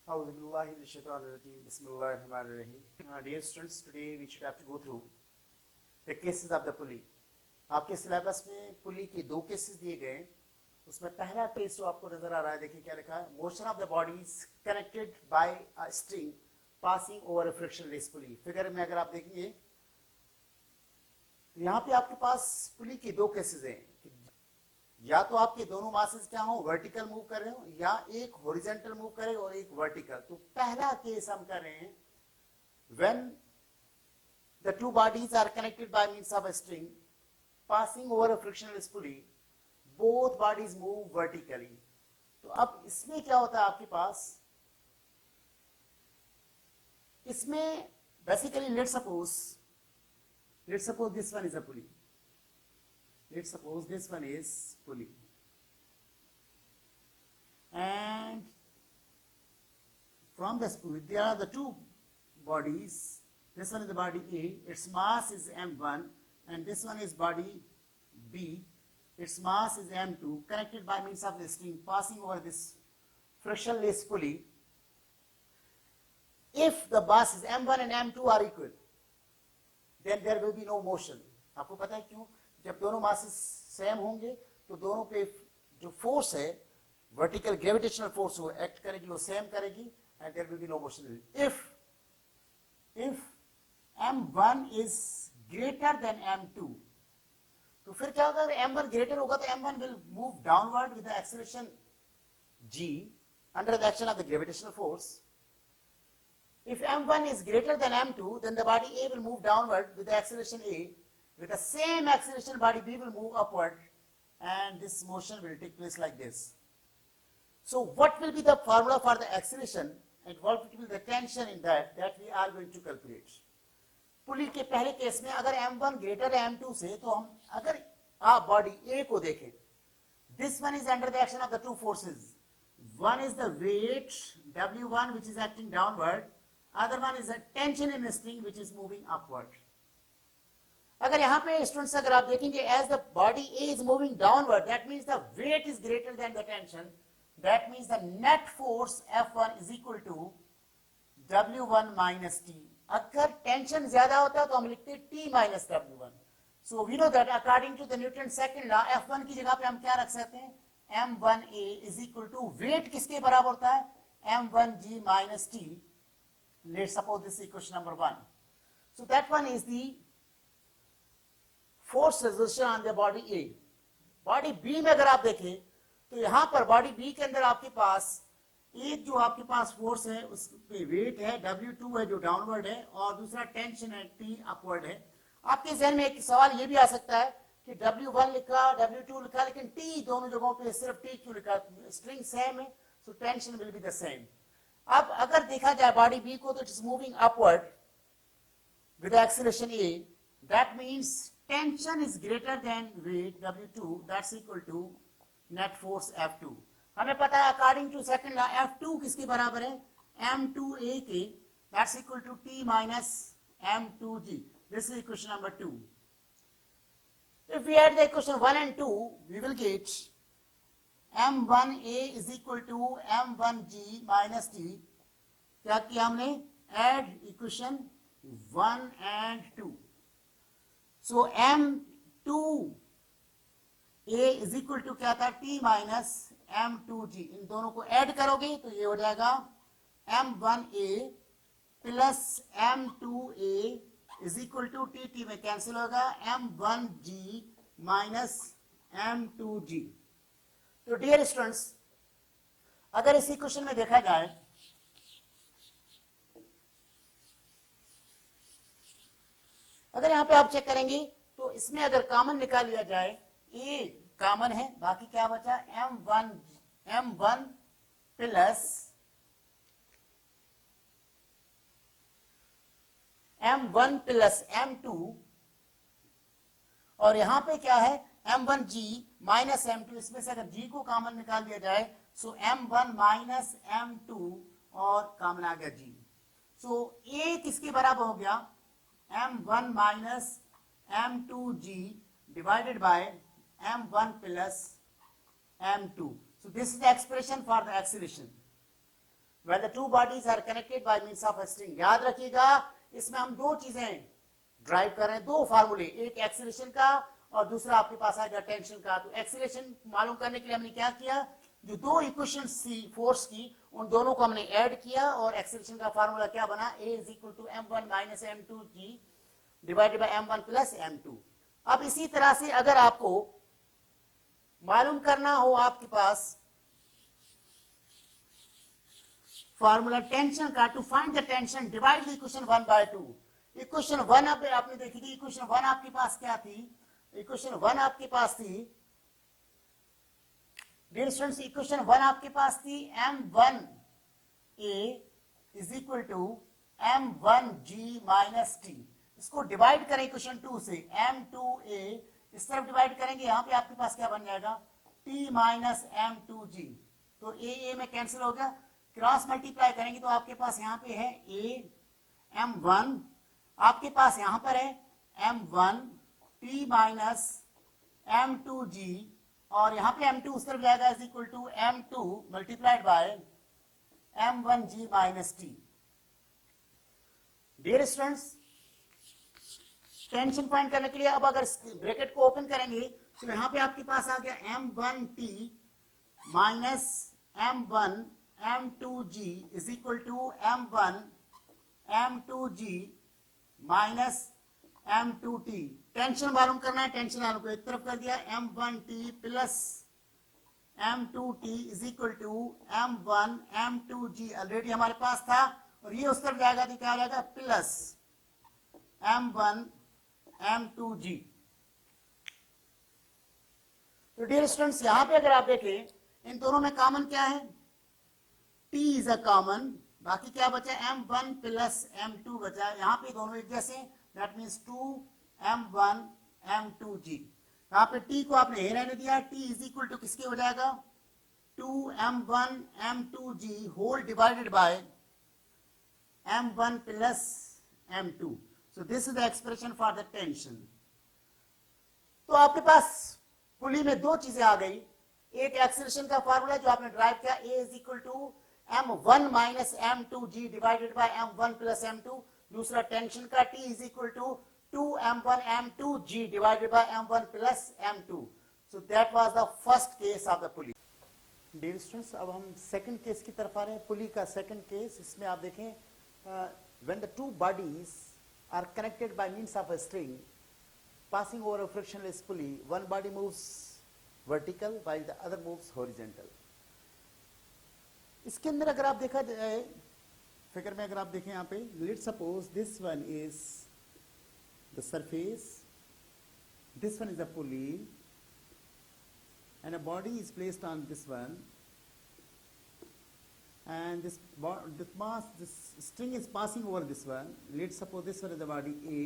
Dear students, today we should have to go through the cases of the pulley. आपके syllabus में पुली के दो cases दिए गए। उसमें पहला केस जो आपको नजर आ रहा है, देखिए क्या लिखा है, motion of the body is connected by a string passing over a frictionless pulley. Figure में अगर आप देखेंगे तो यहाँ पे आपके पास पुली के दो केसेस हैं, या तो आपके दोनों मासेस क्या हो, वर्टिकल मूव कर रहे हो, या एक हॉरिजॉन्टल मूव करे और एक वर्टिकल। तो पहला केस हम कर रहे हैं when the two bodies are connected by means of a string passing over a frictionless pulley, both bodies move vertically. तो अब इसमें क्या होता है आपके पास, इसमें basically let's suppose this one is a pulley. Let's suppose this one is pulley, and from this pulley there are the two bodies. This one is the body A, its mass is m1, and this one is body B, its mass is m2, connected by means of the string passing over this frictionless pulley. If the masses m1 and m2 are equal, then there will be no motion. आपको पता है क्यों? जब दोनों masses same होंगे तो दोनों पे जो फोर्स है, वर्टिकल ग्रेविटेशनल फोर्स, वो एक्ट करेगी, वो सेम करेगी, and there will be no motion. If m1 is greater than m2, तो फिर क्या होगा? अगर m1 ग्रेटर होगा तो m1 will move downward with the acceleration g under the action of the gravitational force. If m1 is greater than m2, then the body A will move downward with the acceleration A. With the same acceleration, body B will move upward, and this motion will take place like this. So what will be the formula for the acceleration, and what will be the tension in that we are going to calculate. पुली के पहले case में अगर m1 greater है m2 से, तो हम अगर आप बॉडी A को देखें, this one is under the action of the two forces. One is the weight W1 which is acting downward, other one is a tension in the string which is moving upward. अगर यहाँ पे students अगर आप देखेंगे, as the body A is moving downward, that means the weight is greater than the tension. That means the net force F1 is equal to W1 minus T. अगर tension ज्यादा होता है तो हम लिखते हैं T minus W1. So we know that according to the Newton's second law, F1 की जगह पे हम क्या रख सकते हैं, M1A is equal to weight किसके बराबर होता है, M1G minus T. Let's suppose this is equation number 1. So that one is the force resolution on the body A. Body B में अगर आप देखें तो यहां पर बॉडी B के अंदर आपके पास एक जो आपके पास फोर्स है उस पे वेट है W2 है जो डाउनवर्ड है, और दूसरा टेंशन है T अपवर्ड है. आपके जहन में एक सवाल ये भी आ सकता है कि W1 लिखा, W2 लिखा, लेकिन T दोनों जगहों पे सिर्फ T क्यों लिखा? स्ट्रिंग सेम है, so tension will be the same. अब अगर देखा जाए बॉडी बी को, तो it is moving upward with acceleration A. That means tension is greater than weight W2, that's equal to net force F2. हमें पता है according to second law F2 किसके बराबर है, M2A के, that's equal to T minus M2G. This is equation number 2. If we add the equation 1 and 2, we will get M1A is equal to M1G minus T. क्या किया हमने? Add equation 1 and 2. So M2A is equal to क्या था, T minus M2G. इन दोनों को add करोगे तो ये हो जाएगा M1A plus M2A is equal to T में कैंसिल होगा M1G minus M2G. तो डियर स्टूडेंट्स, अगर इस इक्वेशन में देखा जाए, अगर यहां पे आप चेक करेंगे तो इसमें अगर कॉमन निकाल लिया जाए, A कॉमन है, बाकी क्या बचा, M1 plus M1 plus M2, और यहां पे क्या है, M1G माइनस M2. इसमें से अगर G को कॉमन निकाल दिया जाए, सो M1 माइनस M2 और कॉमन आ गया G. सो A किसके बराबर हो गया, M1 minus M2G divided by M1 plus M2. So this is the expression for the acceleration. when the two bodies are connected by means of a string. याद रखिएगा इसमें हम दो चीजें ड्राइव कर रहे हैं, दो फार्मूले, एक एक्सीलरेशन का और दूसरा आपके पास आएगा टेंशन का। तो एक्सीलरेशन मालूम करने के लिए हमने क्या किया, जो दो इक्वेशन थी फोर्स की उन दोनों को हमने ऐड किया और एक्सीलरेशन का फार्मूला क्या बना, A is equal to m1 minus m2g divided by m1 plus m2। अब इसी तरह से अगर आपको मालूम करना हो आपके पास फार्मूला टेंशन का, to find the tension divide the equation 1 by 2। Equation 1 आपने देखी थी, इक्वेशन 1 आपके पास क्या थी, इक्वेशन 1 आपके पास थी डियर स्टूडेंट्स, इक्वेशन 1 आपके पास थी m1a is equal to m1g minus t। इसको डिवाइड करें इक्वेशन 2 से, m2a इस तरफ डिवाइड करेंगे, यहां पे आपके पास क्या बन जाएगा, t माइनस m2g। तो a में कैंसिल हो गया, क्रॉस मल्टीप्लाई करेंगे तो आपके पास यहां पे है a m1, आपके पास यहां पर है m1 t माइनस m2g और यहां पे m2 उस तरफ जाएगा is equal to m2 multiplied by m1g minus t। Dear students, tension find करने के लिए अब अगर ब्रैकेट को ओपन करेंगे तो यहां पे आपके पास आ गया m1t minus m1 m2g is equal to m1 m2g minus m2t। Tension मालूम करना है, टेंशन वालों को एक तरफ कर दिया, m1t plus m2t is equal to m1 m2g already हमारे पास था और ये उस तरफ जाएगा तो क्या हो जाएगा, प्लस m1 m2g। तो डियर स्टूडेंट्स यहां पे अगर आप देखें इन दोनों में कॉमन क्या है, t इज अ कॉमन, बाकी क्या बचा, m1 प्लस m2 बचा, यहां पे दोनों एक जैसे, दैट मीन्स 2m1 m2g। यहां पे t को आपने ये रहने दिया, t इज इक्वल टू किसके हो जाएगा, 2m1 m2g whole divided by m1 plus m2। So this is the expression for the tension. तो आपके पास पुली में दो चीजें आ गई, एक एक्सीलरेशन का फार्मूला जो आपने ड्राइव किया, a is equal to m1 minus m2g divided by m1 plus m2, दूसरा टेंशन का t is equal to 2m1 m2g divided by m1 plus m2। So that was the first case of the pulley. Dear students, अब हम second case की तरफ आ रहे हैं, पुली का second case. इसमें आप देखें when the two bodies are connected by means of a string passing over a frictionless pulley, one body moves vertical while the other moves horizontal। इसके अंदर अगर आप देखा जाए फिगर में, अगर आप देखें यहाँ पे, let's suppose this one is the surface, this one is the pulley, and a body is placed on this one, and this string is passing over this one. Let's suppose this one is the body A,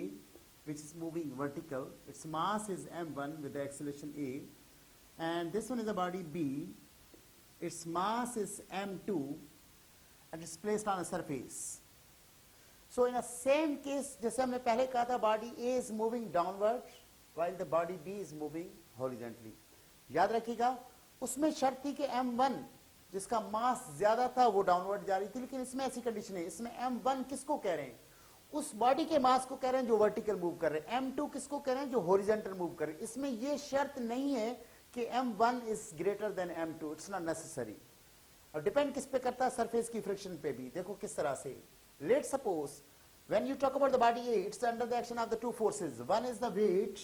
which is moving vertical. Its mass is m1 with the acceleration a, and this one is the body B. Its mass is m2 and it's placed on a surface. So in the same case, जैसे हमने पहले कहा था, body A is moving downward while the body B is moving horizontally। याद रखिएगा उसमें शर्त थी कि m1 जिसका मास ज्यादा था वो डाउनवर्ड जा रही थी, लेकिन इसमें ऐसी कंडीशन है, इसमें m1 किसको कह रहे हैं, उस बॉडी के मास को कह रहे हैं जो वर्टिकल मूव कर रहे हैं, m2 किसको कह रहे हैं जो हॉरिजॉन्टल मूव कर रहे हैं। इसमें ये शर्त नहीं है कि m1 is greater than m2, it's not necessary. और डिपेंड किस पे करता है, सरफेस की फ्रिक्शन पे भी। देखो किस तरह से, let suppose when you talk about the body A, it's under the action of the two forces, one is the weight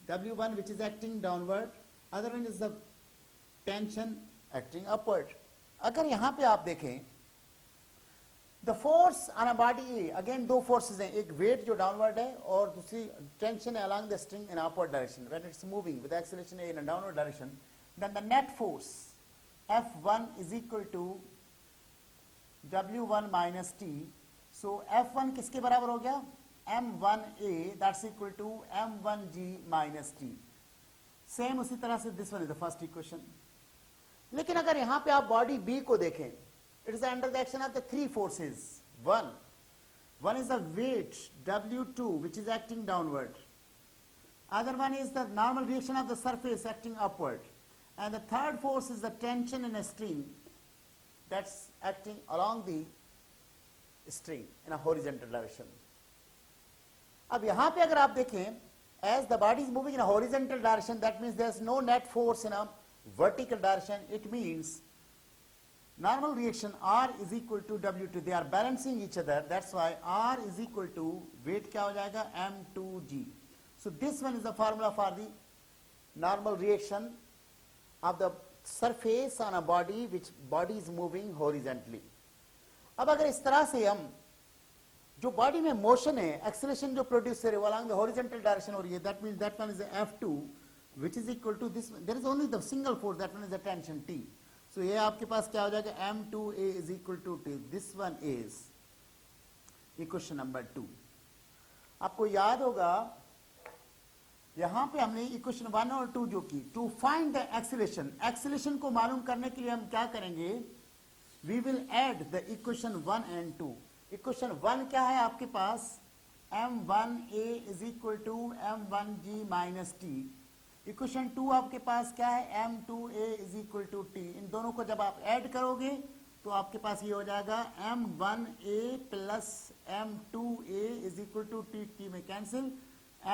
W1 which is acting downward, other one is the tension acting upward। अगर यहां पे आप देखें the force on a body A, again दो forces हैं, एक wait जो downward है और दूसरी टेंशन है along the string in upward direction. When it's moving with acceleration A in a downward direction, then the net force F1 is equal to W1 minus T। So F1 किसके बराबर हो गया, M1A, that's equal to M1G minus T। Same उसी तरह से this one is the first equation. लेकिन अगर यहां पे आप बॉडी B को देखें, it is under the action of the three forces. One is the weight W2 which is acting downward. Other one is the normal reaction of the surface acting upward. And the third force is the tension in a string that's acting along the string in a horizontal direction. अब यहां पे अगर आप देखें, as the body is moving in a horizontal direction, that means there's no net force in a vertical direction. It means normal reaction R is equal to W2. They are balancing each other. That's why R is equal to weight क्या हो जाएगा M2G. So this one is the formula for the normal reaction of the surface on a body which body is moving horizontally. अब अगर इस तरह से हम जो बॉडी में मोशन है, एक्सेलरेशन जो प्रोड्यूस करे वो अलॉन्ग द हॉरिजॉन्टल डायरेक्शन हो रही है, that means that one is F2 which is equal to this, there is only the single force, that one is the tension T. So ये आपके पास क्या हो जाएगा M2A is equal to T. This one is equation number 2. आपको याद होगा यहां पे हमने इक्वेशन 1 और 2 जो की, to find the acceleration, acceleration को मालूम करने के लिए हम क्या करेंगे, we will add the equation 1 and 2. Equation 1 क्या है आपके पास, m1a is equal to m1g minus T. Equation 2 आपके पास क्या है, m2a is equal to T. इन दोनों को जब आप ऐड करोगे तो आपके पास ये हो जाएगा m1a plus m2a is equal to T. T में कैंसिल,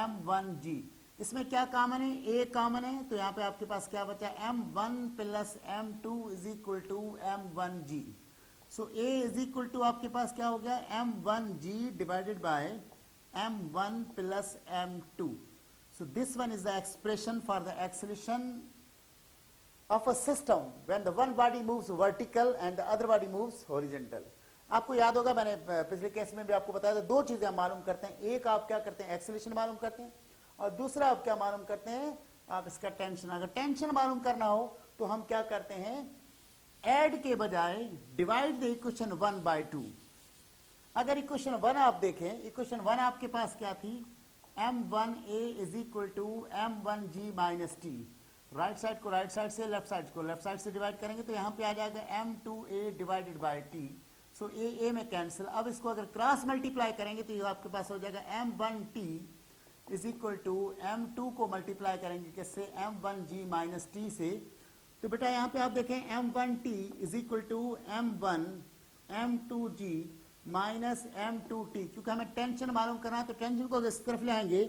m1g. इसमें क्या कॉमन है, a कॉमन है, तो यहाँ पे आपके पास क्या बचा, m1 plus m2 is equal to m1g. So a is equal to आपके पास क्या हो गया, m1g divided by m1 plus m2. So this one is the expression for the acceleration of a system when the one body moves vertical and the other body moves horizontal. आपको याद होगा मैंने पिछले केस में भी आपको बताया था, दो चीजें हम मालूम करते हैं. एक आप क्या करते हैं, एक्सेलरेशन मालूम करते हैं, और दूसरा आप क्या मालूम करते हैं, आप इसका टेंशन. अगर टेंशन मालूम करना हो तो हम क्या करते हैं, ऐड के बजाय डिवाइड द इक्वेशन 1 बाय 2. अगर इक्वेशन 1 आप देखें, इक्वेशन 1 आपके पास क्या थी, m1a is equal to m1g minus T. Right side को राइट साइड से, लेफ्ट साइड को लेफ्ट साइड से डिवाइड करेंगे तो यहां पे आ जाएगा m2a divided by T. So a में कैंसिल. अब इसको अगर क्रॉस मल्टीप्लाई करेंगे तो ये आपके पास हो जाएगा m1t is equal to m2 को मल्टीप्लाई करेंगे किससे, m1g माइनस टी से. तो बेटा यहाँ पे आप देखें m1t is equal to m1 m2g minus m2t. क्योंकि हमें टेंशन मालूम करना है तो टेंशन को इस तरफ ले आएंगे,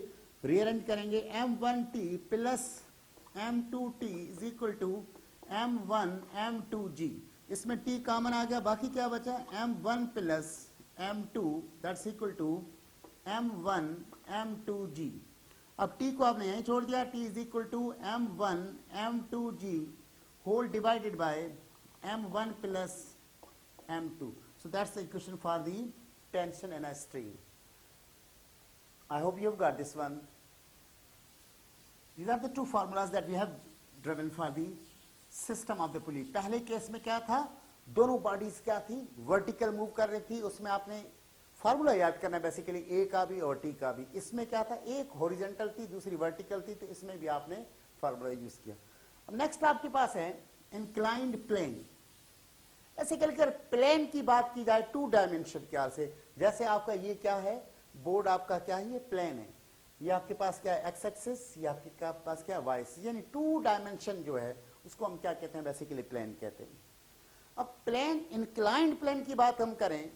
रीअरेंज करेंगे, m1t plus m2t is equal to m1 m2g. इसमें t कॉमन आ गया, बाकी क्या बचा, m1 plus m2 that's equal to m1 m2g. अब t को आपने यहीं छोड़ दिया, t is equal to m1 m2g whole divided by m1 plus m2. So that's the equation for the tension in a string. I hope you have got this one. These are the two formulas that we have driven for the system of the pulley. पहले case में क्या था, दोनों bodies क्या थी, vertical move कर रही थी, उसमें आपने फार्मूला याद करना है बेसिकली, ए का भी और टी का भी. इसमें क्या था, एक हॉरिजॉन्टल थी दूसरी वर्टिकल थी, तो इसमें भी आपने फार्मूला यूज किया. अब नेक्स्ट आपके पास है इंक्लाइंड प्लेन. ऐसे कर प्लेन की बात की जाए टू डायमेंशन ख्याल से, जैसे आपका ये क्या है, बोर्ड आपका क्या है, ये प्लेन है, ये आपके पास क्या है, एक्स एक्सिस, ये आपके पास क्या है, वाई एक्सिस. यानी टू डायमेंशन जो है उसको हम क्या कहते हैं, बेसिकली प्लेन कहते हैं. अब प्लेन, इंक्लाइंड प्लेन की बात हम करें,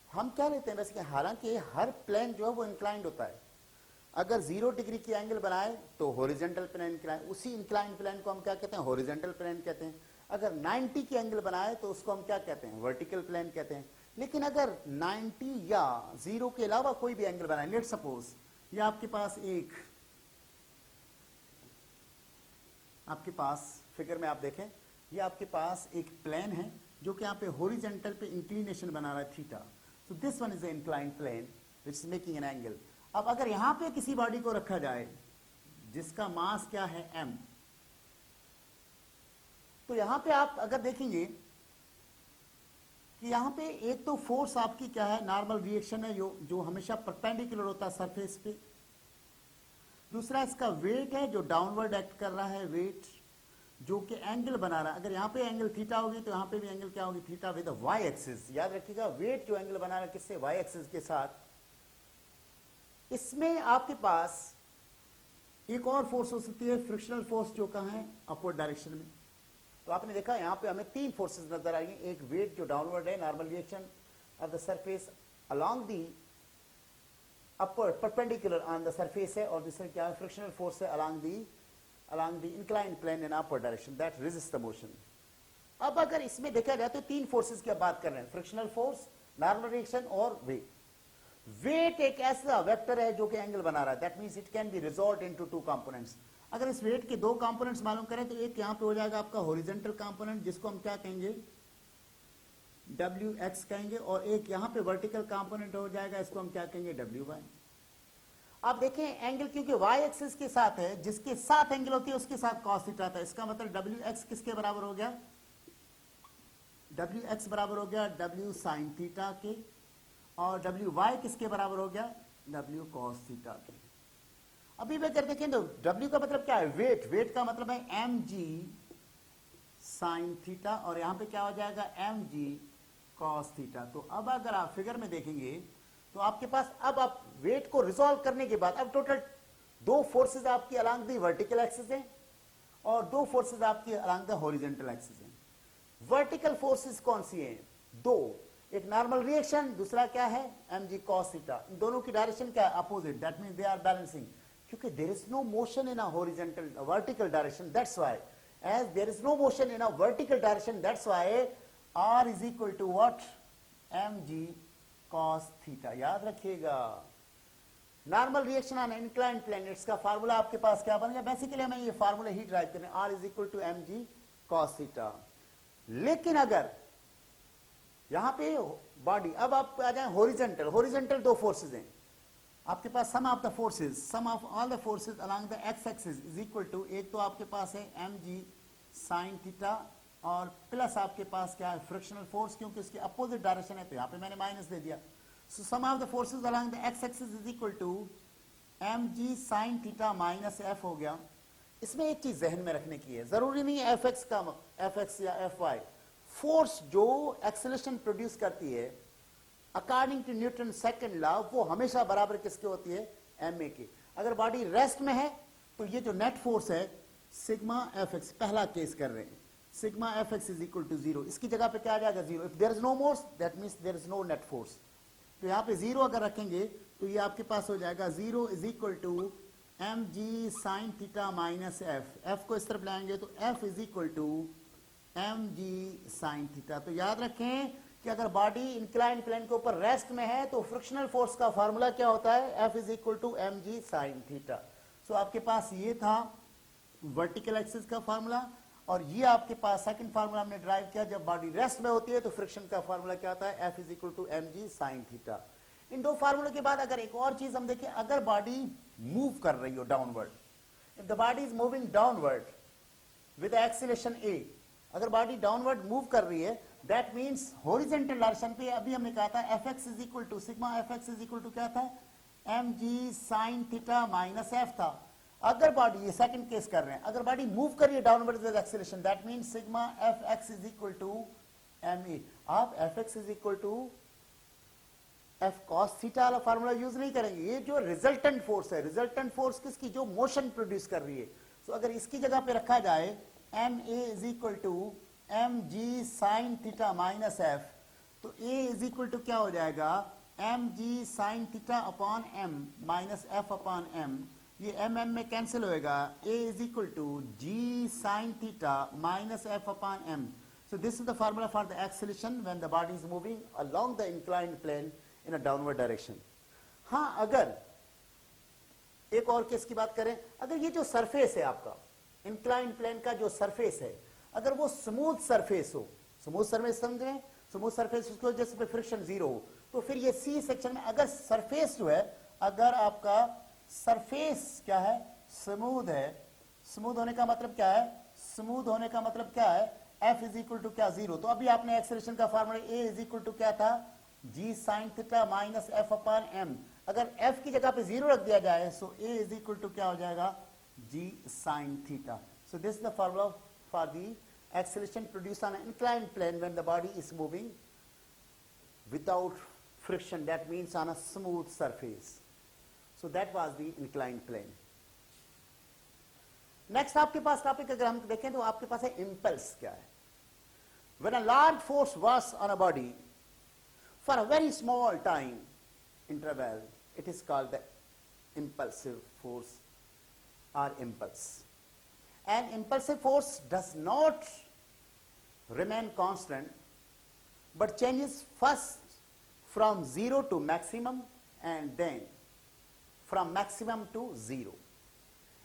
हम क्या लेते हैं बेसिकली, हालांकि हर प्लेन जो है वो इंक्लाइंड होता है. अगर 0 डिग्री की एंगल बनाए तो हॉरिजॉन्टल प्लेन इंक्लाइन, उसी इंक्लाइंड प्लेन को हम क्या कहते हैं, हॉरिजॉन्टल प्लेन कहते हैं. अगर 90 की एंगल बनाए तो उसको हम क्या कहते हैं, वर्टिकल प्लेन कहते हैं. लेकिन अगर 90 या 0 के अलावा कोई भी एंगल बनाए, लेट सपोज ये आपके पास एक, आपके पास फिगर में आप देखें, ये आपके पास एक प्लेन है जो कि यहाँ पे हॉरिजॉन्टल पे इंक्लिनेशन बना रहा है theta. So this one is the inclined plane which is making an angle. अब अगर यहां पे किसी बॉडी को रखा जाए जिसका मास क्या है m, तो यहां पे आप अगर देखेंगे कि यहां पे एक तो फोर्स आपकी क्या है, नॉर्मल रिएक्शन है जो हमेशा परपेंडिकुलर होता है सरफेस पे. दूसरा इसका वेट है जो डाउनवर्ड एक्ट कर रहा है, वेट जो कि एंगल बना रहा है. अगर यहाँ पे एंगल थीटा होगी तो यहाँ पे भी एंगल क्या होगी, थीटा विद वाई एक्सिस. याद रखिएगा, वेट जो एंगल बना रहा है किससे, वाई एक्सिस के साथ. इसमें आपके पास एक और फोर्स हो सकती है, फ्रिक्शनल फोर्स जो कहाँ है, अपवर्ड डायरेक्शन में. तो आपने देखा यहाँ पे हमें तीन फोर्सेस नजर आई हैं, एक वेट जो डाउनवर्ड है, normal reaction of the surface along the upward perpendicular on the surface है, और दूसरा क्या है, फ्रिक्शनल फोर्स है along the inclined plane in upward direction that resists the motion. अब अगर इसमें देखा जाए तो तीन फोर्सेस की बात कर रहे हैं, फ्रिक्शनल फोर्स, नॉर्मल रिएक्शन और वेट. वेट एक ऐसा वेक्टर है जो कि एंगल बना रहा है, that means it can be resolve into two components. अगर इस वेट के दो कंपोनेंट्स मालूम करें तो एक यहाँ पे हो जाएगा आपका हॉरिजॉन्टल कंपोनेंट जिसको हम क्या कहेंगे, Wx कहेंगे, और एक यहाँ पे वर्टिकल कंपोनेंट हो जाएगा, इसको हम क्या कहेंगे, Wy. आप देखें एंगल क्योंकि y एक्सिस के साथ है, जिसके साथ एंगल होती है उसके साथ cos थीटा था, इसका मतलब Wx किसके बराबर हो गया, Wx बराबर हो गया W sin थीटा के, और Wy किसके बराबर हो गया, W cos थीटा के. अभी वे कर देखें तो W का मतलब क्या है, वेट का मतलब है mg sin थीटा, और यहां पे क्या हो जाएगा mg cos थीटा. तो अब अगर आप फिगर में देखेंगे तो आपके पास अब आप वेट को रिजॉल्व करने के बाद अब टोटल दो फोर्सेस आपकी अलोंग द वर्टिकल एक्सिस हैं और दो फोर्सेस आपकी अलोंग द हॉरिजॉन्टल एक्सिस हैं. वर्टिकल फोर्सेस कौन सी हैं, दो, एक नॉर्मल रिएक्शन, दूसरा क्या है mg cos थीटा. इन दोनों की डायरेक्शन क्या है, opposite, that means they are balancing. क्योंकि there is no motion in a horizontal vertical direction, that's why as there is no motion in a vertical direction, that's why r is equal to what, mg cos theta. याद रखिएगा, normal reaction on inclined plane, इसका formula आपके पास क्या बन गया, basically हमें ये फार्मूला ही ड्राइव करने, r is equal to mg cos theta. लेकिन अगर यहां पे बॉडी, अब आप आ जाए हॉरिजॉन्टल दो फोर्सेस हैं आपके पास, sum of the forces, sum of all the forces along the x axis is equal to, एक तो आपके पास है mg sin थीटा और प्लस आपके पास क्या है फ्रिक्शनल फोर्स, क्योंकि उसकी अपोजिट डायरेक्शन है तो यहाँ पे मैंने माइनस दे दिया. So sum of the forces along the x axis is equal to mg sin theta minus f हो गया. इसमें एक चीज जहन में रखने की है, जरूरी नहीं है fx या fy, फोर्स जो एक्सेलरेशन प्रोड्यूस करती है according to Newton second law वो हमेशा बराबर किसके होती है, ma की. अगर बॉडी रेस्ट में है तो ये जो नेट फोर्स है सिग्मा fx, पहला केस कर रहे हैं, sigma fx is equal to 0, इसकी जगह पे क्या आ जाएगा 0. If there is no force that means there is no net force. तो यहाँ पे 0 अगर रखेंगे तो ये आपके पास हो जाएगा 0 is equal to mg sin theta minus f को इस तरफ लाएंगे तो f is equal to mg sin theta. तो याद रखें कि अगर बॉडी इंक्लाइन प्लेन के ऊपर रेस्ट में है तो फ्रिक्शनल फोर्स का फार्मूला क्या होता है, F is equal to mg sin theta. So आपके पास ये था वर्टिकल एक्सिस का फार्मूला, और ये आपके पास सेकंड फार्मूला हमने ड्राइव किया, जब बॉडी रेस्ट में होती है तो फ्रिक्शन का फार्मूला क्या होता है, F is equal to mg sin theta. इन दो फार्मूले के बाद अगर एक और चीज हम देखें, अगर बॉडी मूव कर रही हो downward, if the body is moving downward with acceleration a, अगर बॉडी डाउनवर्ड मूव कर रही है दैट मीन्स हॉरिजॉन्टल डायरेक्शन पे, अभी हमने कहा था fx is equal to sigma fx is equal to क्या था, mg sin theta minus f था. अगर बॉडी, ये सेकंड केस कर रहे हैं, अगर बॉडी मूव कर रही है downward with acceleration that means sigma fx is equal to ma. आप fx is equal to f cos theta वाला फार्मूला यूज नहीं करेंगे, ये जो रिजल्टेंट फोर्स है, रिजल्टेंट फोर्स किसकी, जो मोशन प्रोड्यूस कर रही है. तो अगर इसकी जगह पे रखा जाए ma is equal to mg sin theta minus f, तो a इज इक्वल टू क्या हो जाएगा, mg sin theta upon m minus f upon m. ये mm में कैंसिल होएगा, a is equal to g sin theta minus f upon m. So this is the formula for the acceleration when the body is moving along the inclined plane in a downward direction. हाँ, अगर एक और case की बात करें, अगर ये जो सरफेस है आपका इंक्लाइंड प्लेन का जो सरफेस है, अगर वो स्मूथ सरफेस हो, स्मूथ सरफेस समझे, स्मूथ सरफेस उसको जैसे पे फ्रिक्शन 0 हो, तो फिर ये सी सेक्शन में अगर सरफेस जो है, अगर आपका सरफेस क्या है, स्मूथ है, स्मूथ होने का मतलब क्या है, स्मूथ होने का मतलब क्या है, f इज इक्वल टू क्या 0. तो अभी आपने एक्सेलरेशन का formula a is equal to क्या था, g sin theta minus f upon m. अगर f की जगह पे 0 रख दिया जाए सो a इज इक्वल टू क्या हो जाएगा, g sin theta. So this is the formula for the acceleration produced on an inclined plane when the body is moving without friction, that means on a smooth surface. So that was the inclined plane. Next आपके पास topic अगर हम देखें तो आपके पास है impulse क्या है. When a large force works on a body for a very small time interval, it is called the impulsive force or impulse. An impulsive force does not remain constant but changes first from 0 to maximum and then from maximum to 0.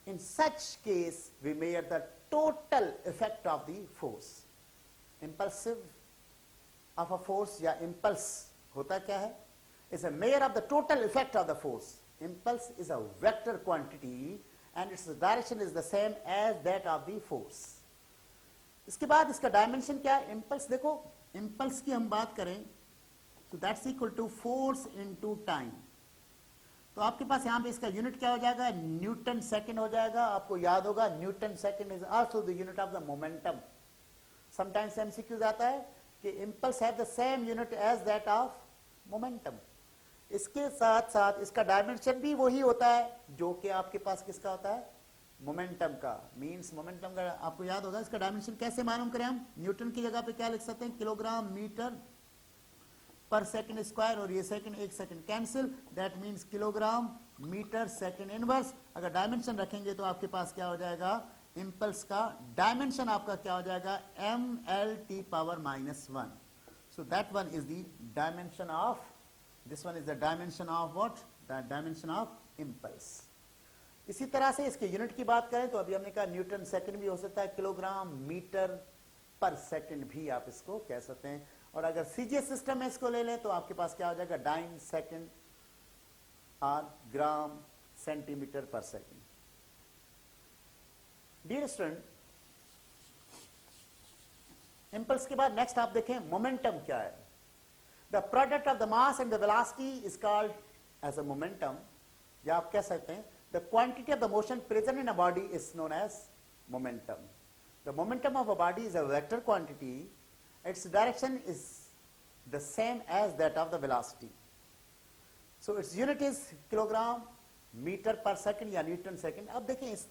In such case, we measure the total effect of the force. Impulsive of a force या impulse होता क्या है? Is a measure of the total effect of the force. Impulse is a vector quantity and its direction is the same as that of the force. इसके बाद इसका dimension क्या है? Impulse देखो, इम्पल्स की हम बात करें तो that's equal to force into time. तो आपके पास यहां पे इसका यूनिट क्या हो जाएगा? न्यूटन सेकंड हो जाएगा. आपको याद होगा Newton second is also the unit of the momentum. Sometimes MCQs आता है कि impulse have the same unit as that of momentum. इसके साथ साथ इसका डायमेंशन भी वही होता है जो कि आपके पास किसका होता है? मोमेंटम का. मींस मोमेंटम का आपको याद होगा. इसका डायमेंशन कैसे मालूम करें हम? न्यूटन की जगह पे क्या लिख सकते हैं? Kilogram metre per second square और ये सेकंड एक second cancel. That means kilogram metre second inverse. अगर डायमेंशन रखेंगे तो आपके पास क्या हो जाएगा? इम्पल्स का डायमेंशन आपका क्या हो जाएगा? ml power -1. So that one is the dimension of, this one is the dimension of what? The dimension of impulse. इसी तरह से इसके यूनिट की बात करें तो अभी हमने कहा न्यूटन सेकंड भी हो सकता है, किलोग्राम मीटर पर सेकंड भी आप इसको कह सकते हैं. और अगर सीजीएस सिस्टम में इसको ले लें तो आपके पास क्या हो जाएगा? डाइन सेकंड और gram centimetre per second. Dear student, impulse के बाद नेक्स्ट आप देखें मोमेंटम क्या है. The product of the mass and the velocity is called as a momentum. या आप कह सकते हैं the quantity of the motion present in a body is known as momentum. The momentum of a body is a vector quantity. Its direction is the same as that of the velocity. So its unit is kilogram metre per second या newton second. अब देखें इस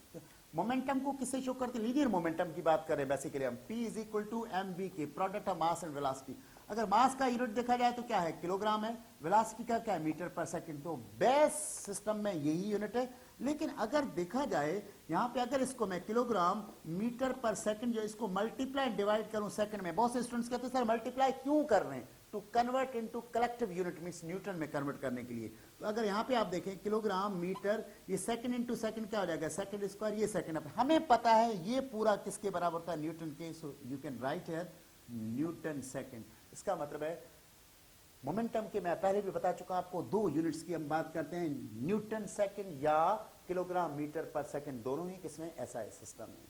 momentum को किससे show करते हैं? Linear momentum की बात करें बेसिकली हम. P is equal to mv के product of mass and velocity. अगर मास का यूनिट देखा जाए तो क्या है? किलोग्राम है. वेलोसिटी का क्या है? Metre per second. तो बेस सिस्टम में यही यूनिट है. लेकिन अगर देखा जाए यहां पे अगर इसको मैं किलोग्राम मीटर पर सेकंड जो इसको मल्टीप्लाई डिवाइड करूं सेकंड में, बहुत से स्टूडेंट्स कहते हैं सर मल्टीप्लाई क्यों कर रहे हैं? To convert into collective unit means newton में कन्वर्ट करने के लिए. तो अगर यहां पे आप देखें किलोग्राम मीटर, ये सेकंड इनटू सेकंड क्या हो जाएगा? सेकंड स्क्वायर, ये सेकंड. हमें पता है ये पूरा किसके बराबर होता है? न्यूटन के. So you can write here Newton second. इसका मतलब है मोमेंटम के, मैं पहले भी बता चुका आपको, दो यूनिट्स की हम बात करते हैं, न्यूटन सेकंड या किलोग्राम मीटर पर सेकंड. दोनों ही किसमें? एसआई सिस्टम में.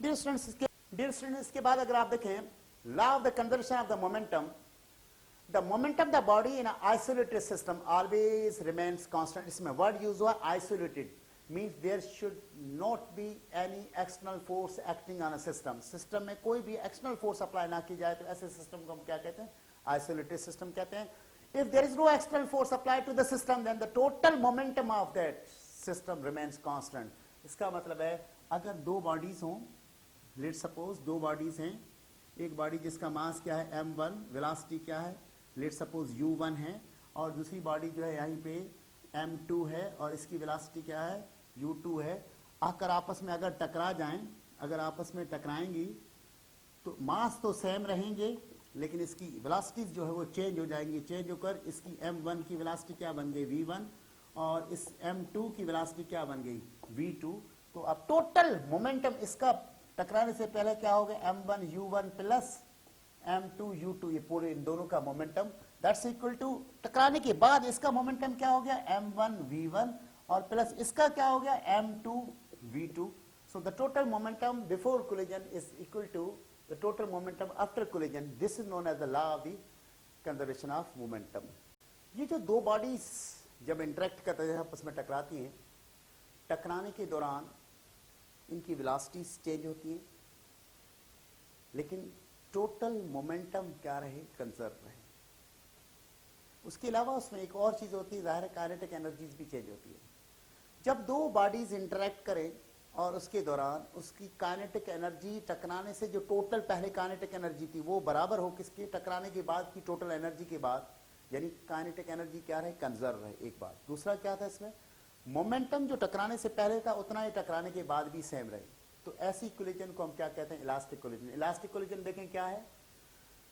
डियर स्टूडेंट्स, इसके बाद अगर आप देखें law of the conservation of the momentum of the body in isolated system always remains constant. इसमें वर्ड यूज हुआ isolated. Means there should not be any external force acting on a system. System में कोई भी external force apply ना की जाए तो ऐसे सिस्टम को हम क्या कहते हैं? आइसोलेटेड सिस्टम कहते हैं. If there is no external force applied to the system, then the total momentum of that system remains constant. इसका मतलब है अगर दो बॉडीज हों, लेट्स सपोज दो बॉडीज हैं, एक बॉडी जिसका मास क्या है? m1, वेलोसिटी क्या है? लेट्स सपोज u1 है, और दूसरी बॉडी जो है यहीं पे m2 है और इसकी वेलोसिटी क्या है? u2 है. आकर आपस में अगर टकरा जाएं, अगर आपस में टकराएंगी तो मास तो सेम रहेंगे लेकिन इसकी वेलोसिटीज जो है वो चेंज हो जाएंगी. चेंज होकर इसकी m1 की वेलोसिटी क्या बन गई? v1, और इस m2 की वेलोसिटी क्या बन गई? v2. तो अब टोटल मोमेंटम इसका टकराने से पहले क्या हो गया? m1 u1 plus m2 u2, ये पूरे इन दोनों का मोमेंटम दैट्स इक्वल टू, टकराने के बाद इसका मोमेंटम क्या हो गया? m1 v1 और प्लस इसका क्या हो गया? m2 v2. So the total momentum before collision is equal to the total momentum after collision. This is known as the law of the conservation of momentum. ये जो दो बॉडीज जब interact करते हैं, आपस में टकराती हैं, टकराने के दौरान इनकी वेलोसिटीज चेंज होती हैं लेकिन टोटल मोमेंटम क्या रहे? कंजर्व रहे. उसके अलावा उसमें एक और चीज होती है, जाहिर है काइनेटिक एनर्जीज भी चेंज होती है. जब दो बॉडीज इंटरेक्ट करें और उसके दौरान उसकी काइनेटिक एनर्जी टकराने से जो टोटल पहले काइनेटिक एनर्जी थी वो बराबर हो किसके, टकराने के बाद की टोटल एनर्जी के बाद, यानी काइनेटिक एनर्जी क्या रहे, कंजर्व रहे, एक बात। दूसरा क्या था इसमें, मोमेंटम जो टकराने से पहले था उतना ही टकराने के बाद भी सेम रहे। तो ऐसी कोलिजन को हम क्या कहते हैं, इलास्टिक कोलिजन। इलास्टिक कोलिजन देखें क्या है,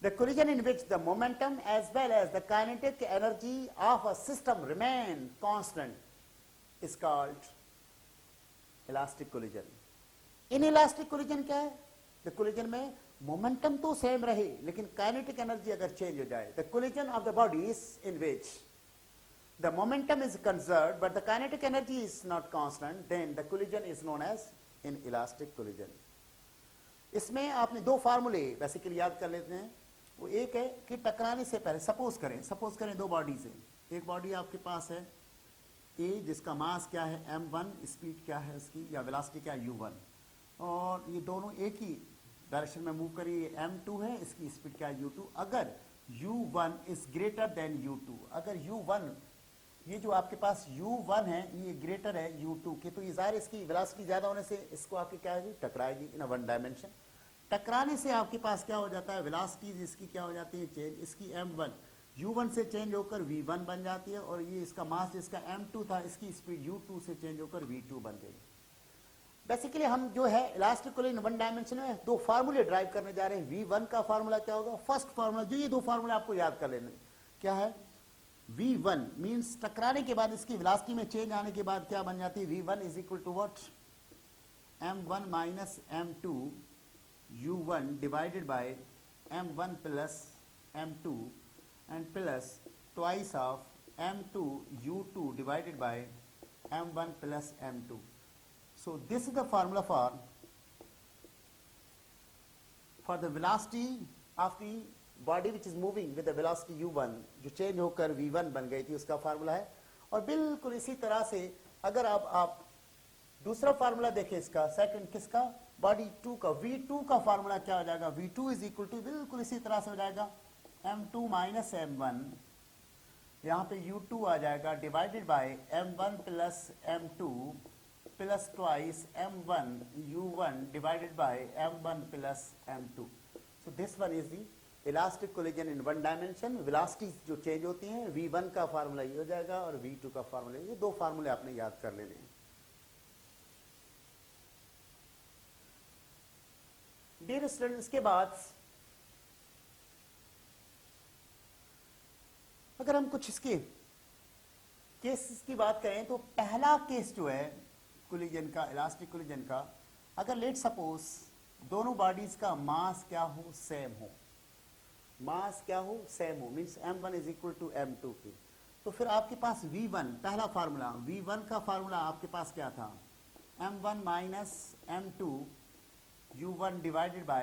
the collision in which the momentum as well as the kinetic energy of a system remain constant is called elastic collision. Inelastic collision क्या है, the collision में momentum तो same रहे लेकिन kinetic energy अगर change हो जाए, the collision of the bodies in which the momentum is conserved but the kinetic energy is not constant, then the collision is known as inelastic collision. इसमें आपने दो फार्मूले बेसिकली याद कर लेते हैं। वो एक है कि टकराने से पहले सपोज करें दो बॉडीज हैं, एक बॉडी आपके पास है ए जिसका मास क्या है m1, स्पीड क्या है उसकी या वेलोसिटी क्या है u1, और ये दोनों एक ही डायरेक्शन में मूव करें, ये m2 है, इसकी स्पीड क्या है u2। अगर u1 is greater then u2, अगर u1 ये जो आपके पास u1 है ये ग्रेटर है u2 के, तो ये ज़ाहिर इसकी वेलोसिटी ज़्यादा होने से इसको आपकी क्या है टकराएगी इन वन डायमेंशन। टकराने से आपके पास क्या हो जाता है, वेलोसिटीज इसकी क्या हो जाती है चेंज, इसकी m1 u1 से चेंज होकर v1 बन जाती है, और ये इसका मास जिसका m2 था इसकी स्पीड u2 से चेंज होकर v2 बन गई। बेसिकली हम जो है इलास्टिक कोलिजन वन डायमेंशन में दो फार्मूले ड्राइव करने जा रहे हैं। v1 का फार्मूला क्या होगा, फर्स्ट फार्मूला जो ये दो फार्मूला आपको याद कर लेने, क्या है v1 मीन्स टकराने के बाद इसकी वेलोसिटी में चेंज आने के बाद क्या बन जाती है, v1 is equal to what, m1 minus m2 u1 divided by m1 plus m2 and plus twice of m2 u2 divided by m1 plus m2. So this is the formula for the velocity of the body which is moving with the velocity u1 जो change होकर v1 बन गई थी उसका formula है। और बिल्कुल इसी तरह से अगर आप दूसरा फार्मूला देखें इसका सेकंड किसका, बॉडी 2 का, v2 का फार्मूला क्या हो जाएगा, v2 इज इक्वल टू बिल्कुल इसी तरह से हो जाएगा m2 माइनस m1, यहाँ पे u2 आ जाएगा divided by m1 plus m2 plus twice m1 u1 divided by m1 plus m2। So this one is the elastic collision in one dimension. Velocities जो चेंज होती हैं v1 का formula ये हो जाएगा और v2 का फार्मूला, ये दो फार्मूले आपने याद कर लेने हैं। डियर स्टूडेंट्स, के बाद अगर हम कुछ इसके केसेस की बात करें तो पहला केस जो है कोलिजन का, इलास्टिक कोलिजन का, अगर लेट सपोज दोनों बॉडीज का मास क्या हो, सेम हो, मास क्या हो, सेम हो, means m1 is equal to m2 की, तो फिर आपके पास v1 पहला फार्मूला, v1 का फार्मूला आपके पास क्या था, m1 minus m2 u1 divided by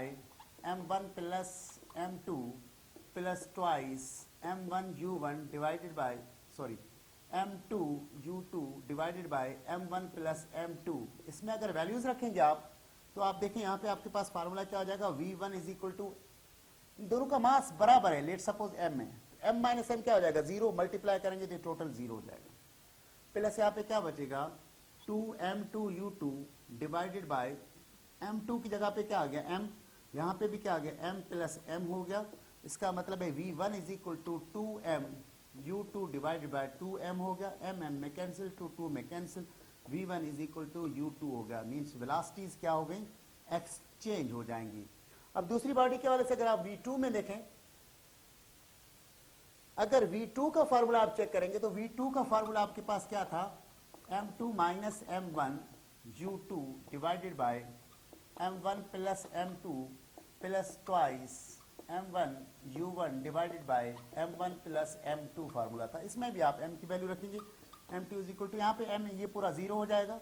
m1 plus m2 plus twice m1 u1 divided by m2 u2 divided by m1 plus m2। इसमें अगर वैल्यूज रखेंगे आप तो आप देखें यहाँ पे आपके पास फार्मूला क्या हो जाएगा, v1 इज इक्वल टू, दोनों का मास बराबर है, लेट सपोज m है, m माइनस m क्या हो जाएगा, 0, मल्टीप्लाई करेंगे तो टोटल 0 हो जाएगा, प्लस यहाँ पे क्या बचेगा 2m2 u2 divided by m2 की जगह पे क्या आ गया m, यहाँ पे भी क्या आ गया m प्लस m हो गया। इसका मतलब है v1 is equal to 2m u2 divided by 2m हो गया, m में कैंसिल, 2 में cancel, v1 is equal to u2 हो गया, मीन्स वेलोसिटीज क्या हो गई, एक्सचेंज हो जाएंगी। अब दूसरी बॉडी के वाले से अगर आप v2 में देखें, अगर v2 का फार्मूला आप चेक करेंगे तो v2 का फार्मूला आपके पास क्या था, m2 minus m1 u2 divided by m1 plus m2 plus twice m1 u1 divided by m1 plus m2 formula था। इसमें भी आप m की वैल्यू रखेंगे, m2 इज इक्वल टू, यहाँ पे m ये पूरा 0 हो जाएगा,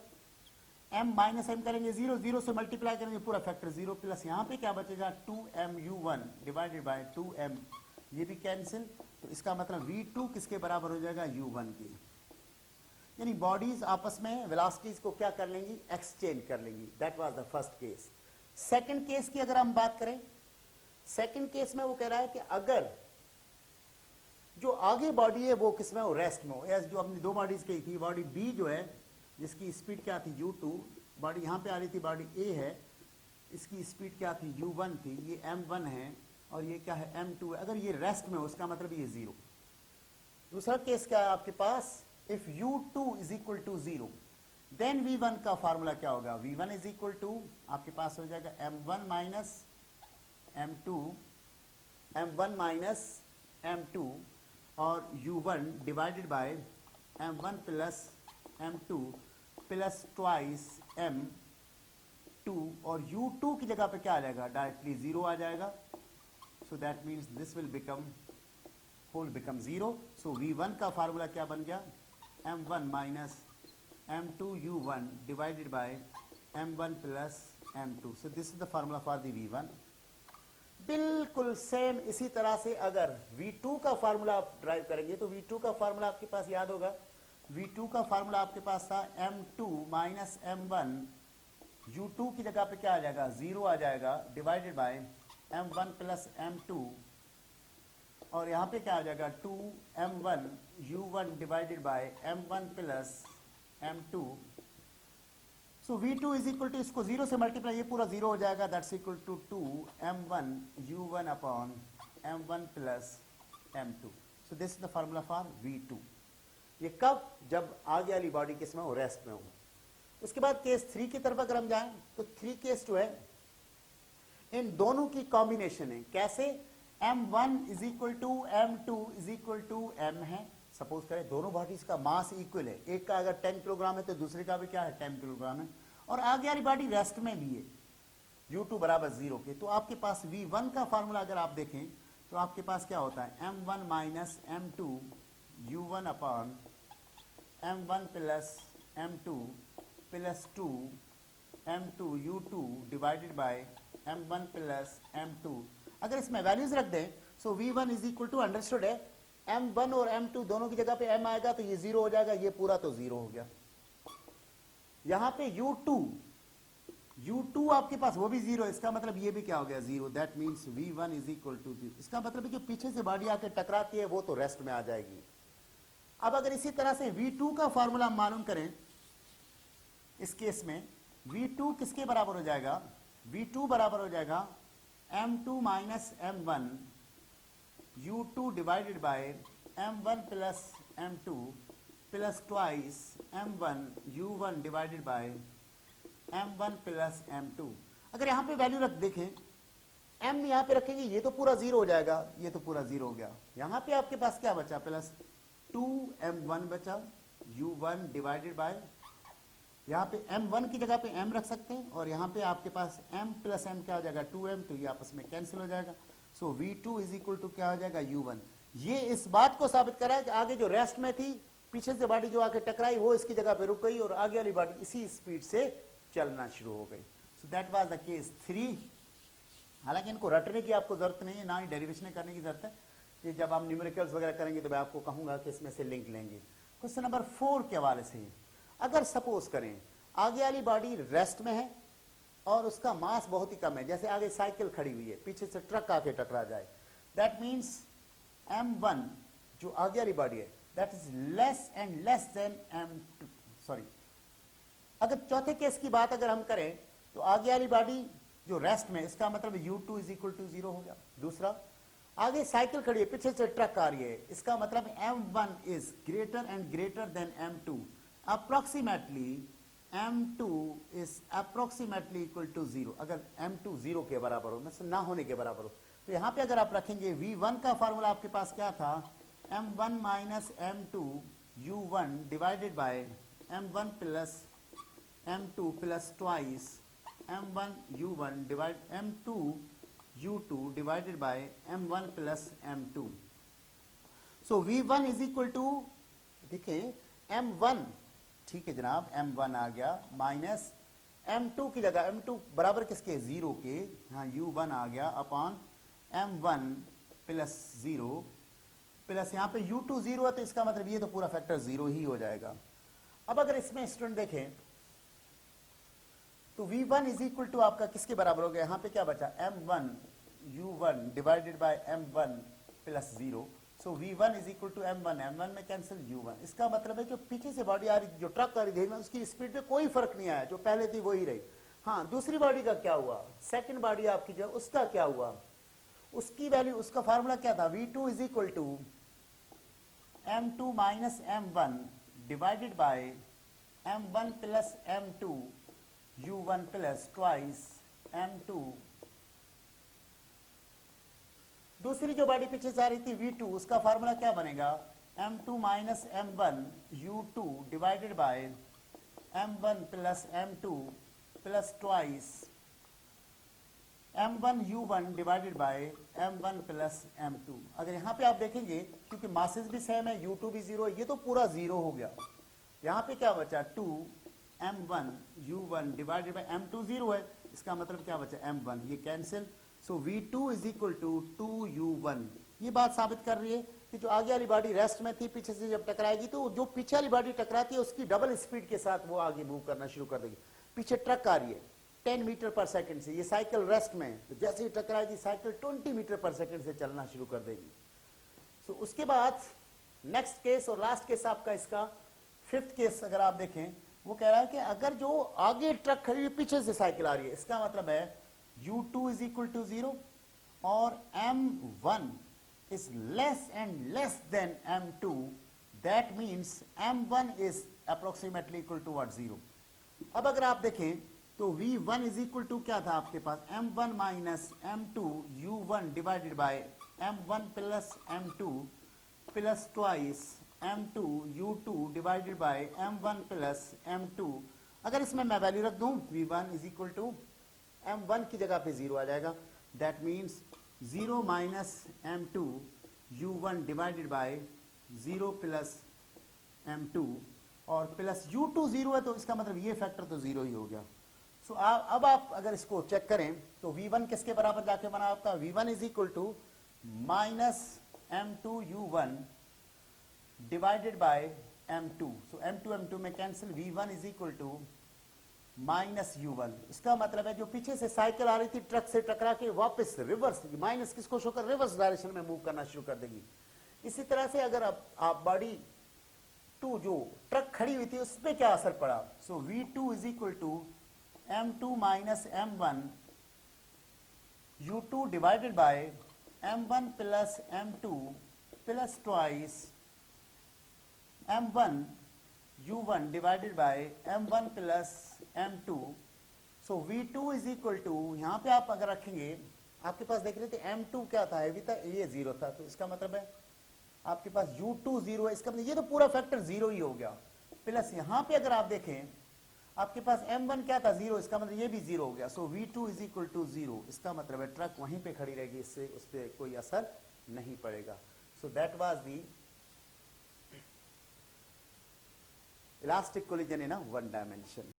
m माइनस m करेंगे 0, 0 से मल्टीप्लाई करेंगे पूरा फैक्टर 0, प्लस यहाँ पे क्या बचेगा 2m u1 divided by 2m, ये भी कैंसिल, तो इसका मतलब v2 किसके बराबर हो जाएगा, u1 की। यानी बॉडीज आपस में वेलोसिटीज को क्या कर लेंगी, एक्सचेंज कर लेंगी। That was the first case. Second case की अगर हम बात करें, सेकंड केस में वो कह रहा है कि अगर जो आगे बॉडी है वो किस में हो, रेस्ट में हो, जो अपनी दो बॉडीज की थी, बॉडी बी जो है जिसकी स्पीड क्या थी u2, बॉडी यहाँ पे आ रही थी, बॉडी ए है, इसकी स्पीड क्या थी, u1 थी, ये m1 है और ये क्या है, m2 है। अगर ये रेस्ट में हो उसका मतलब ये 0। दूसरा केस क्या है आपके पास, if u2 is equal to 0 then v1 का फॉर्मूला क्या होगा, v1 इज इक्वल टू आपके पास हो जाएगा m1 minus m2, m1 minus m2 और u1 divided by m1 plus m2 plus twice m2 और u2 की जगह पे क्या आ जाएगा, डायरेक्टली 0 आ जाएगा। So that means this will become whole become 0। So v1 का फार्मूला क्या बन गया, m1 minus m2 u1 divided by m1 plus m2। So this is the formula for the v1। बिल्कुल सेम इसी तरह से अगर v2 का फार्मूला आप ड्राइव करेंगे तो v2 का फार्मूला आपके पास याद होगा, v2 का फार्मूला आपके पास था m2 माइनस m1, u2 की जगह पे क्या आ जाएगा, 0 आ जाएगा, divided by m1 plus m2 और यहाँ पे क्या आ जाएगा 2m1 u1 divided by m1 plus m2। So v2 is equal to, इसको 0 से मल्टीप्लाई, ये पूरा 0 हो जाएगा, that's equal to 2m1 u1 upon m1 plus m2। So this is the formula for v2। ये कब, जब आगे वाली बॉडी किस में हो, रेस्ट में हो। उसके बाद केस 3 की तरफ अगर हम जाएं तो 3 केस 2 है, इन दोनों की कॉम्बिनेशन है। कैसे, m1 is equal to m2 is equal to m है। सपोज करें दोनों बॉडीज का मास इक्वल है, एक का अगर 10 किलोग्राम है तो दूसरे का भी क्या है, 10 किलोग्राम है, और आगे वाली बॉडी रेस्ट में भी है, u2 बराबर 0 के। तो आपके पास v1 का फार्मूला अगर आप देखें तो आपके पास क्या होता है, m1 minus m2 u1 upon m1 plus m2 plus 2 m2 u2 divided by m1 plus m2। अगर इसमें वैल्यूज रख दें, so v1 is equal to, understood है, m1 और m2 दोनों की जगह पे m आएगा तो ये 0 हो जाएगा, ये पूरा तो 0 हो गया। यहां पे u2 आपके पास वो भी 0 है, इसका मतलब ये भी क्या हो गया, 0। That means v1 is equal to 0। इसका मतलब है कि पीछे से बॉडी आके टकराती है वो तो रेस्ट में आ जाएगी। अब अगर इसी तरह से v2 का फॉर्मूला हम मालूम करें, इस केस में v2 किसके बराबर हो जाएगा, v2 बराबर हो जाएगा m2 minus m1 u2 divided by m1 plus m2 plus twice m1 u1 divided by m1 plus m2। अगर यहाँ पे वैल्यू रख देखें, m यहाँ पे रखेंगे ये तो पूरा 0 हो जाएगा, ये तो पूरा 0 हो गया। यहाँ पे आपके पास क्या बचा, प्लस 2m1 बचा u1 डिवाइडेड बाय, यहाँ पे m1 की जगह पे m रख सकते हैं और यहाँ पे आपके पास m प्लस m क्या हो जाएगा, 2m, तो ये आपस में कैंसिल हो जाएगा। सो v2 इज इक्वल टू क्या हो जाएगा, u1। ये इस बात को साबित करा है कि आगे जो रेस्ट में थी, पीछे से बॉडी जो आके टकराई वो इसकी जगह पे रुक गई और आगे वाली बॉडी इसी स्पीड से चलना शुरू हो गई। सो दैट वाज द केस 3। हालांकि इनको रटने की आपको जरूरत नहीं है, ना ही डेरिवेशन करने की जरूरत है। ये जब हम न्यूमेरिकल्स वगैरह करेंगे तो मैं आपको कहूंगा कि इसमें से लिंक लेंगे। क्वेश्चन नंबर 4 के हवाले से, अगर सपोज करें आगे वाली बॉडी रेस्ट में है और उसका मास बहुत ही कम है, जैसे आगे साइकिल खड़ी हुई है, पीछे से ट्रक आके टकरा जाए, दैट मीन्स m1 जो आगे वाली बॉडी है that is less and less than m2, sorry, अगर चौथे केस की बात अगर हम करें तो आगे वाली बॉडी जो रेस्ट में, इसका मतलब u2 इज इक्वल टू 0 हो गया। दूसरा, आगे साइकिल खड़ी है, पीछे से ट्रक आ रही है, इसका मतलब m1 is greater and greater than m2, approximately m2 is approximately equal to 0। अगर m2 0 के बराबर हो, मतलब ना होने के बराबर हो, तो यहां पे अगर आप रखेंगे v1 का फार्मूला आपके पास क्या था, m1 minus m2 u1 divided by m1 plus m2 plus twice m1 u1 divide m2 u2 divided by m1 plus m2। So v1 is equal to, देखिए m1, ठीक है जनाब, m1 आ गया, माइनस m2 की जगह, m2 बराबर किसके, 0 के, हाँ u1 आ गया, अपॉन m1 प्लस 0 प्लस यहाँ पे u2 0 है तो इसका मतलब ये तो पूरा फैक्टर 0 ही हो जाएगा। अब अगर इसमें स्टूडेंट देखें तो v1 इज इक्वल टू आपका किसके बराबर हो गया, यहाँ पे क्या बचा, m1 u1 divided by m1 plus 0। So v1 is equal to m1, m1 में कैंसिल u1। इसका मतलब है जो पीछे से बॉडी आ रही, जो ट्रक आ रही थी, उसकी स्पीड में कोई फर्क नहीं आया, जो पहले थी वही रही। हाँ, दूसरी बॉडी का क्या हुआ, सेकंड बॉडी आपकी जो, उसका क्या हुआ, उसकी वैल्यू, उसका फार्मूला क्या था, v2 is equal to m2 minus m1 divided by m1 plus m2 u1 plus twice m2। दूसरी जो बॉडी पीछे से आ रही थी v2, उसका फार्मूला क्या बनेगा, m2 minus m1 u2 divided by m1 plus m2 plus twice m1 u1 divided by m1 plus m2। अगर यहाँ पे आप देखेंगे, क्योंकि मासेस भी सेम है, u2 भी जीरो है, ये तो पूरा जीरो हो गया। यहाँ पे क्या बचा, 2 m1 u1 divided by m2 zero है, इसका मतलब क्या बचा, m1, ये cancel. So v2 is equal to 2u1। ये बात साबित कर रही है कि जो आगे वाली बॉडी रेस्ट में थी, पीछे से जब टकराएगी तो जो पीछे वाली बॉडी टकराती है उसकी डबल स्पीड के साथ वो आगे मूव करना शुरू कर देगी। पीछे ट्रक आ रही है 10 मीटर पर सेकंड से, ये साइकिल रेस्ट में, तो जैसे ही टकराएगी साइकिल 20 मीटर पर सेकंड से चलना शुरू कर देगी। सो उसके बाद नेक्स्ट केस और लास्ट केस आपका, इसका फिफ्थ केस अगर आप देखें, वो कह रहा है कि अगर जो आगे ट्रक खड़ी हुई पीछे से साइकिल आ रही है, इसका मतलब है u2 is equal to 0 और m1 is less and less than m2, that means m1 is approximately equal to what, 0। अब अगर आप देखें तो v1 is equal to क्या था आपके पास, m1 minus m2 u1 divided by m1 plus m2 plus twice m2 u2 divided by m1 plus m2। अगर इसमें मैं वैल्यू रख दूं, v1 is equal to m1 की जगह पे 0 आ जाएगा, that means 0 minus m2 u1 divided bye 0 plus m2 और प्लस u2 0 है, तो इसका मतलब ये फैक्टर तो 0 ही हो गया। सो अब आप अगर इसको चेक करें तो v1 किसके बराबर जाके बना आपका, v1 is equal to minus m2 u1 divided by m2। So m2 में cancel, v1 is equal to minus u1। इसका मतलब है जो पीछे से साइकिल आ रही थी ट्रक से टकरा के वापस रिवर्स, माइनस किसको शो कर, रिवर्स डायरेक्शन में मूव करना शुरू कर देगी। इसी तरह से अगर आप बॉडी 2 जो ट्रक खड़ी हुई थी उस पर क्या असर पड़ा, so v2 is equal to m2 minus m1 u2 divided by m1 plus m2 plus twice m1 u1 divided by m1 plus m2। So v2 is equal to, यहां पे आप अगर रखेंगे, आपके पास देख रहे थे m2 क्या था, अभी तक ये 0 था, तो इसका मतलब है आपके पास u2 0 है, इसका मतलब ये तो पूरा फैक्टर 0 ही हो गया। प्लस यहां पे अगर आप देखें आपके पास m1 क्या था, 0, इसका मतलब ये भी 0 हो गया। सो v2 इज इक्वल टू 0, इसका मतलब है ट्रक वहीं पे खड़ी रहेगी, इससे उस पर कोई असर नहीं पड़ेगा। सो that was the elastic collision in a one dimension.